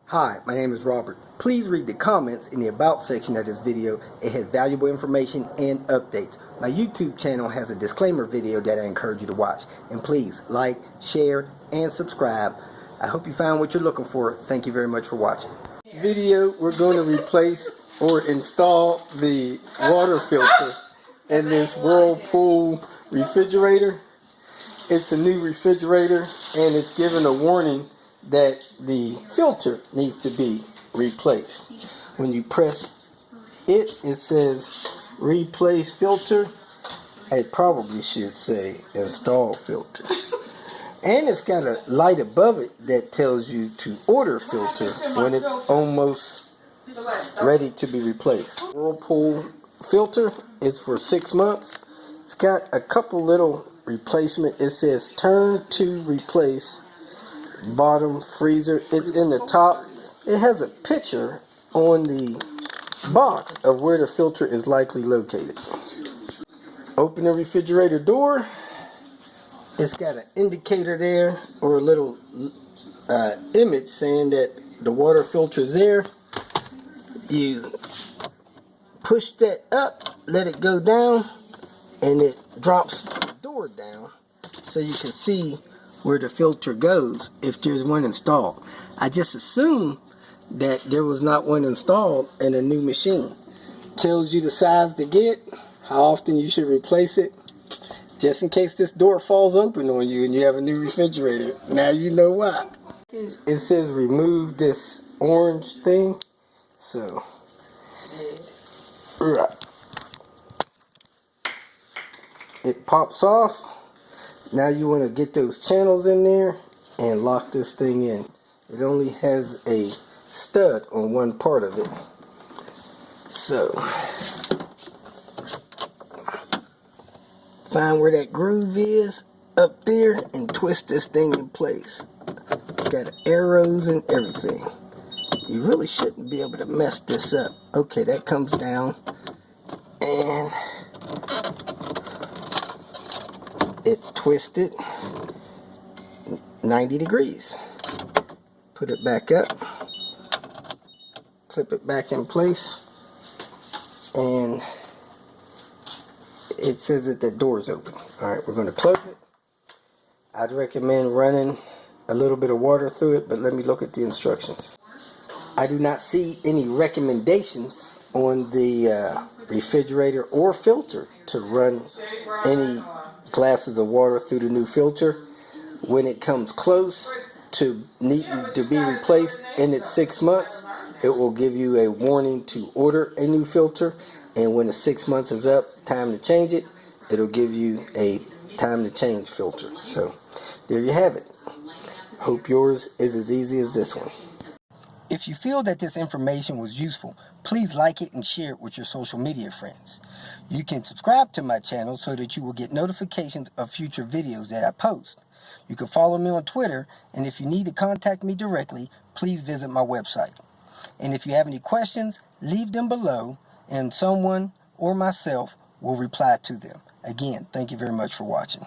Hi, my name is Robert. Please read the comments in the About section of this video. It has valuable information and updates. My YouTube channel has a disclaimer video that I encourage you to watch. And please like, share, and subscribe. I hope you found what you're looking for. Thank you very much for watching. In this video, we're going to replace or install the water filter in this Whirlpool refrigerator. It's a new refrigerator and it's given a warning that the filter needs to be replaced. When you press it, it says replace filter. It probably should say install filter. And it's got a light above it that tells you to order filter when it's almost ready to be replaced. Whirlpool filter is for 6 months. It's got a couple little replacement. It says turn to replace bottom freezer. It's in the top. It has a picture on the box of where the filter is likely located. Open the refrigerator door. It's got an indicator there, or a little image saying that the water filter is there. You push that up, let it go down, and it drops the door down so you can see where the filter goes if there's one installed. I just assumed that there was not one installed in a new machine. Tells you the size to get, how often you should replace it, just in case this door falls open on you and you have a new refrigerator. Now you know why. It says remove this orange thing. So, right. It pops off. Now you want to get those channels in there and lock this thing in. It only has a stud on one part of it. So, find where that groove is up there and twist this thing in place. It's got arrows and everything. You really shouldn't be able to mess this up. Okay, that comes down and it twisted 90 degrees. Put it back up, clip it back in place, and it says that the door is open. Alright, we're going to close it. I'd recommend running a little bit of water through it, but let me look at the instructions. I do not see any recommendations on the refrigerator or filter to run any glasses of water through the new filter. When it comes close to needing to be replaced in its 6 months, it will give you a warning to order a new filter, and when the 6 months is up, time to change it, it'll give you a time to change filter. So there you have it. Hope yours is as easy as this one. If you feel that this information was useful, please like it and share it with your social media friends. You can subscribe to my channel so that you will get notifications of future videos that I post. You can follow me on Twitter, and if you need to contact me directly, please visit my website. And if you have any questions, leave them below, and someone or myself will reply to them. Again, thank you very much for watching.